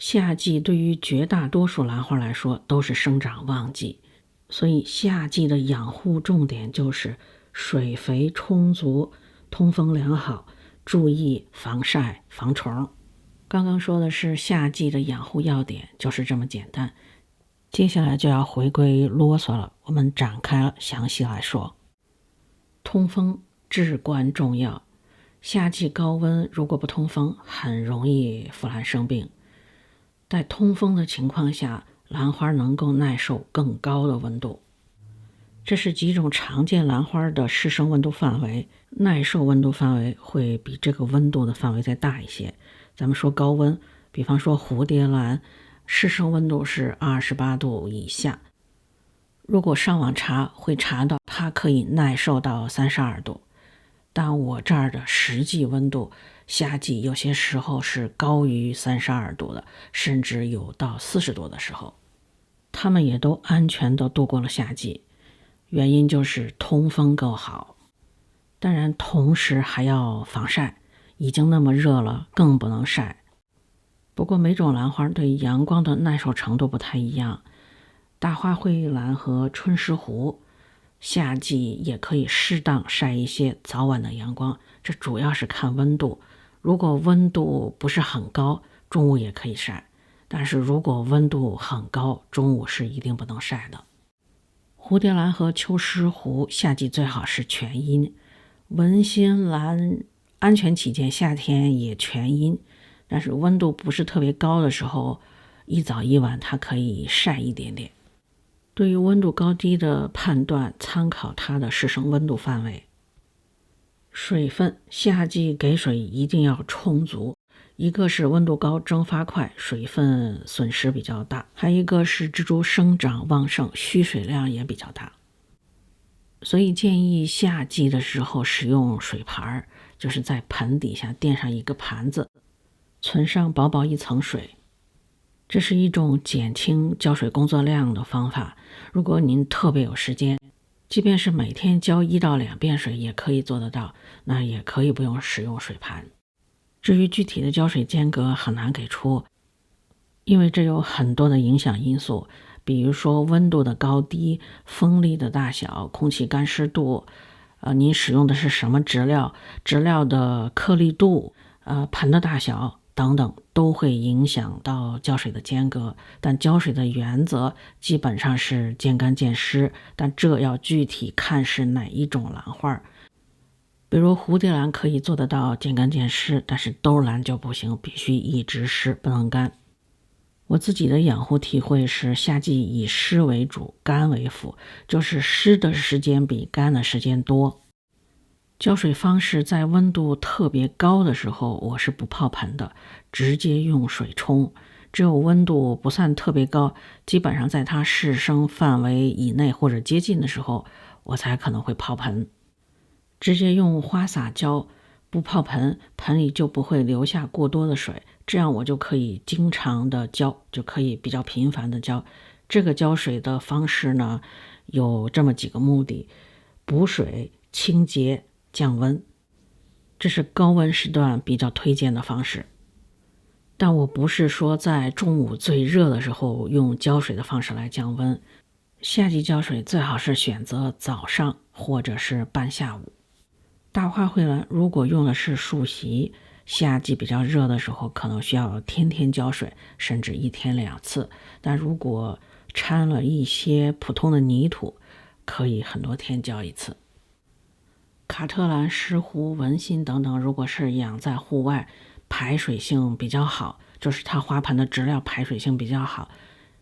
夏季对于绝大多数兰花来说都是生长旺季，所以夏季的养护重点就是水肥充足，通风良好，注意防晒防虫。刚刚说的是夏季的养护要点，就是这么简单。接下来就要回归啰嗦了，我们展开详细来说。通风至关重要，夏季高温如果不通风，很容易腐烂生病。在通风的情况下，兰花能够耐受更高的温度。这是几种常见兰花的适生温度范围，耐受温度范围会比这个温度的范围再大一些。咱们说高温，比方说蝴蝶兰，适生温度是28度以下。如果上网查，会查到它可以耐受到32度。但我这儿的实际温度，夏季有些时候是高于32度的，甚至有到40度的时候。它们也都安全地度过了夏季，原因就是通风够好。当然，同时还要防晒，已经那么热了，更不能晒。不过每种兰花对阳光的耐受程度不太一样，大花蕙兰和春石斛夏季也可以适当晒一些早晚的阳光，这主要是看温度。如果温度不是很高，中午也可以晒，但是如果温度很高，中午是一定不能晒的。蝴蝶兰和秋石斛夏季最好是全阴，文心兰安全起见夏天也全阴，但是温度不是特别高的时候，一早一晚它可以晒一点点。对于温度高低的判断，参考它的适生温度范围。水分，夏季给水一定要充足，一个是温度高蒸发快，水分损失比较大，还一个是植株生长旺盛，需水量也比较大。所以建议夏季的时候使用水盘，就是在盆底下垫上一个盘子，存上薄薄一层水。这是一种减轻浇水工作量的方法。如果您特别有时间，即便是每天浇1到2遍水也可以做得到，那也可以不用使用水盘。至于具体的浇水间隔很难给出，因为这有很多的影响因素，比如说温度的高低、风力的大小、空气干湿度，您使用的是什么质料，质料的颗粒度，盆的大小等等，都会影响到浇水的间隔。但浇水的原则基本上是见干见湿，但这要具体看是哪一种兰花。比如蝴蝶兰可以做得到见干见湿，但是兜兰就不行，必须一直湿不能干。我自己的养护体会是夏季以湿为主，干为辅，就是湿的时间比干的时间多。浇水方式在温度特别高的时候，我是不泡盆的，直接用水冲。只有温度不算特别高，基本上在它适生范围以内或者接近的时候，我才可能会泡盆。直接用花洒浇，不泡盆，盆里就不会留下过多的水，这样我就可以经常的浇，就可以比较频繁的浇。这个浇水的方式呢，有这么几个目的：补水、清洁、降温，这是高温时段比较推荐的方式。但我不是说在中午最热的时候用浇水的方式来降温，夏季浇水最好是选择早上或者是半下午。大花蕙兰如果用的是树席，夏季比较热的时候可能需要天天浇水，甚至1天2次。但如果掺了一些普通的泥土，可以很多天浇一次。卡特兰、石斛、文心等等，如果是养在户外，排水性比较好，就是它花盆的质料排水性比较好，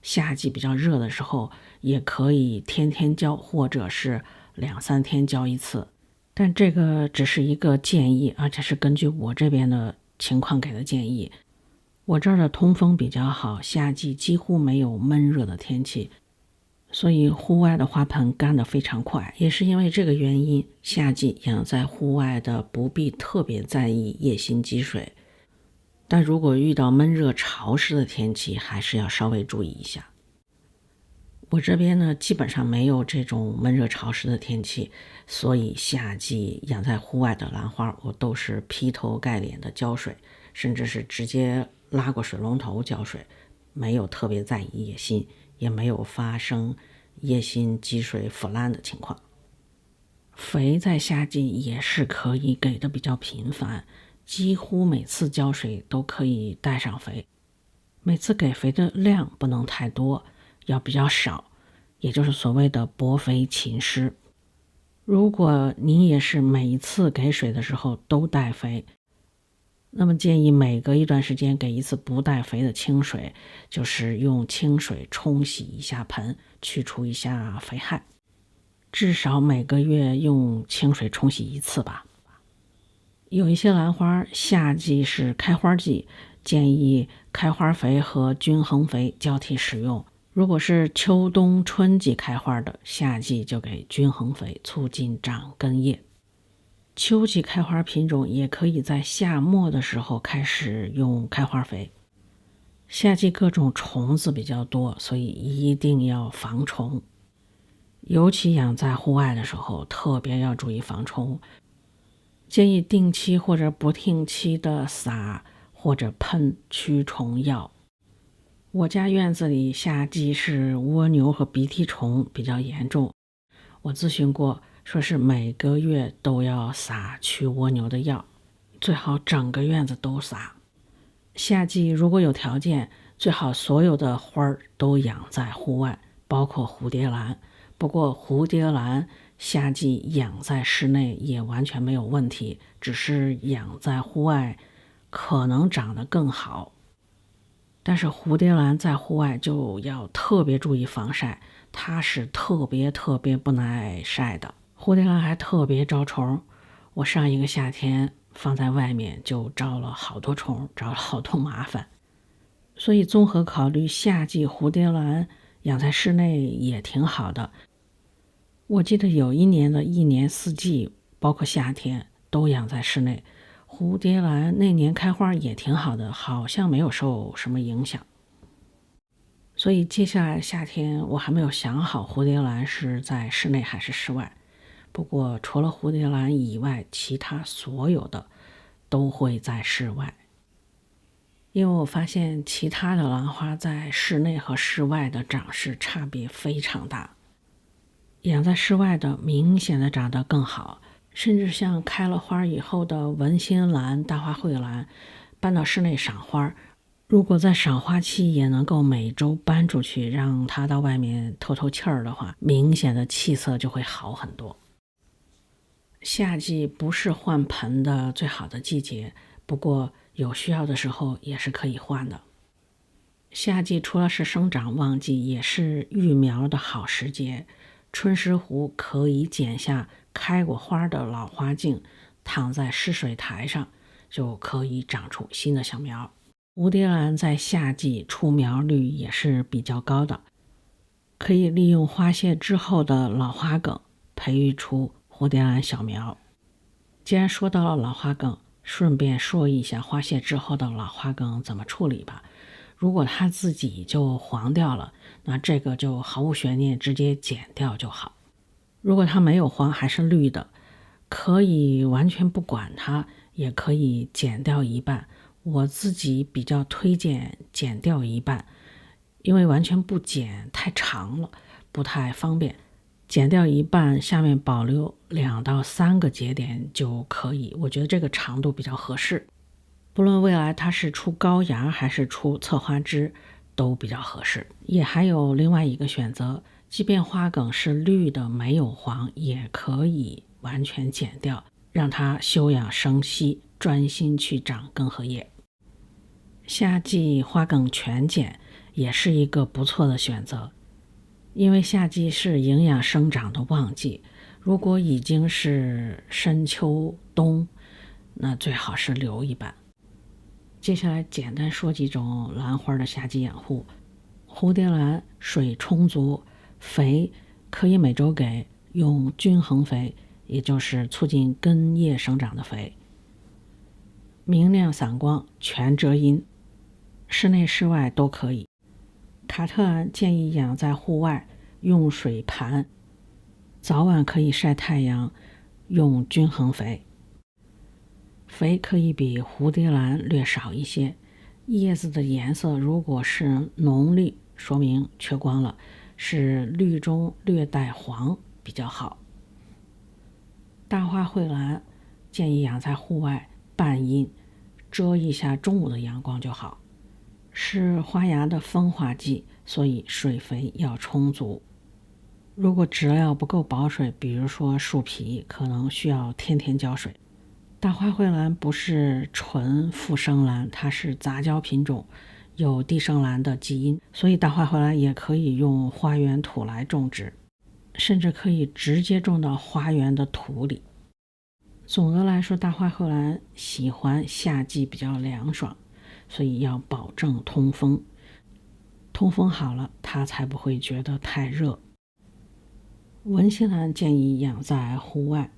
夏季比较热的时候也可以天天浇，或者是2、3天浇一次。但这个只是一个建议，而且是根据我这边的情况给的建议。我这儿的通风比较好，夏季几乎没有闷热的天气，所以户外的花盆干得非常快。也是因为这个原因，夏季养在户外的不必特别在意液心积水，但如果遇到闷热潮湿的天气，还是要稍微注意一下。我这边呢，基本上没有这种闷热潮湿的天气，所以夏季养在户外的兰花，我都是劈头盖脸的浇水，甚至是直接拉过水龙头浇水，没有特别在意叶心，也没有发生叶心积水腐烂的情况。肥在夏季也是可以给的比较频繁，几乎每次浇水都可以带上肥。每次给肥的量不能太多，要比较少，也就是所谓的薄肥勤施。如果您也是每一次给水的时候都带肥，那么建议每隔一段时间给一次不带肥的清水，就是用清水冲洗一下盆，去除一下肥害。至少每个月用清水冲洗一次吧。有一些兰花夏季是开花季，建议开花肥和均衡肥交替使用。如果是秋冬春季开花的，夏季就给均衡肥，促进长根叶。秋季开花品种也可以在夏末的时候开始用开花肥。夏季各种虫子比较多，所以一定要防虫。尤其养在户外的时候，特别要注意防虫。建议定期或者不定期的撒或者喷驱虫药。我家院子里夏季是蜗牛和鼻涕虫比较严重，我咨询过，说是每个月都要撒驱蜗牛的药，最好整个院子都撒。夏季如果有条件，最好所有的花儿都养在户外，包括蝴蝶兰。不过蝴蝶兰夏季养在室内也完全没有问题，只是养在户外可能长得更好。但是蝴蝶兰在户外就要特别注意防晒，它是特别不耐晒的。蝴蝶兰还特别招虫，我上一个夏天放在外面就招了好多虫，招了好多麻烦。所以综合考虑，夏季蝴蝶兰养在室内也挺好的。我记得有一年的一年四季，包括夏天都养在室内，蝴蝶兰那年开花也挺好的，好像没有受什么影响。所以接下来夏天我还没有想好蝴蝶兰是在室内还是室外。不过除了蝴蝶兰以外，其他所有的都会在室外。因为我发现其他的兰花在室内和室外的长势差别非常大。养在室外的明显的长得更好，甚至像开了花以后的文心兰、大花蕙兰，搬到室内赏花，如果在赏花期也能够每周搬出去，让它到外面透透气儿的话，明显的气色就会好很多。夏季不是换盆的最好的季节，不过有需要的时候也是可以换的。夏季除了是生长旺季，也是育苗的好时节。春石斛可以剪下开过花的老花茎，躺在湿水台上，就可以长出新的小苗。蝴蝶兰在夏季出苗率也是比较高的，可以利用花谢之后的老花梗培育出蝴蝶兰小苗。既然说到了老花梗，顺便说一下花谢之后的老花梗怎么处理吧。如果它自己就黄掉了，那这个就毫无悬念，直接剪掉就好。如果它没有黄，还是绿的，可以完全不管它，也可以剪掉一半。我自己比较推荐剪掉一半，因为完全不剪太长了，不太方便。剪掉一半，下面保留2到3个节点就可以，我觉得这个长度比较合适。不论未来它是出高芽还是出侧花枝，都比较合适。也还有另外一个选择，即便花梗是绿的没有黄，也可以完全剪掉，让它休养生息，专心去长根和叶。夏季花梗全剪也是一个不错的选择，因为夏季是营养生长的旺季，如果已经是深秋冬，那最好是留一半。接下来简单说几种兰花的夏季养护。蝴蝶兰水充足，肥可以每周给，用均衡肥，也就是促进根叶生长的肥。明亮散光，全遮阴，室内室外都可以。卡特兰建议养在户外，用水盘，早晚可以晒太阳，用均衡肥。肥可以比蝴蝶兰略少一些，叶子的颜色如果是浓绿，说明缺光了，是绿中略带黄比较好。大花蕙兰建议养在户外半阴，遮一下中午的阳光就好。是花芽的分化季，所以水肥要充足。如果植料不够保水，比如说树皮，可能需要天天浇水。大花蕙兰不是纯附生兰，它是杂交品种，有地生兰的基因，所以大花蕙兰也可以用花园土来种植，甚至可以直接种到花园的土里。总的来说，大花蕙兰喜欢夏季比较凉爽，所以要保证通风。通风好了，它才不会觉得太热。文心兰建议养在户外，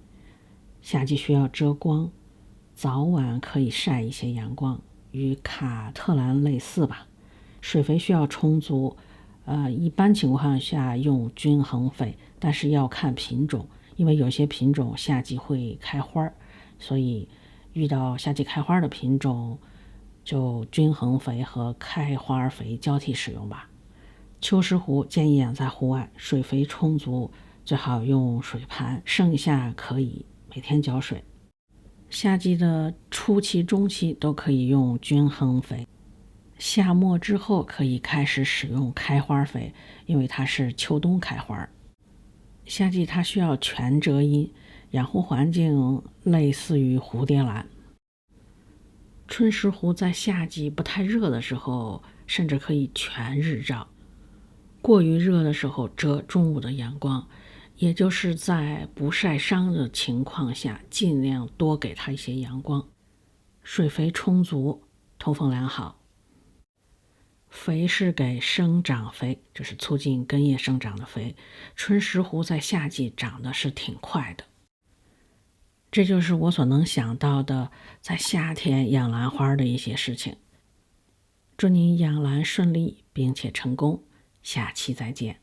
夏季需要遮光，早晚可以晒一些阳光，与卡特兰类似吧。水肥需要充足，一般情况下用均衡肥，但是要看品种，因为有些品种夏季会开花，所以遇到夏季开花的品种，就均衡肥和开花肥交替使用吧。秋石斛建议养在户外，水肥充足，最好用水盘，剩下可以每天浇水。夏季的初期、中期都可以用均衡肥，夏末之后可以开始使用开花肥，因为它是秋冬开花。夏季它需要全遮阴，养护环境类似于蝴蝶兰。春石斛在夏季不太热的时候，甚至可以全日照。过于热的时候遮中午的阳光，也就是在不晒伤的情况下，尽量多给它一些阳光。水肥充足，通风良好。肥是给生长肥，这是促进根叶生长的肥。春石斛在夏季长得是挺快的。这就是我所能想到的在夏天养兰花的一些事情。祝您养兰顺利并且成功，下期再见。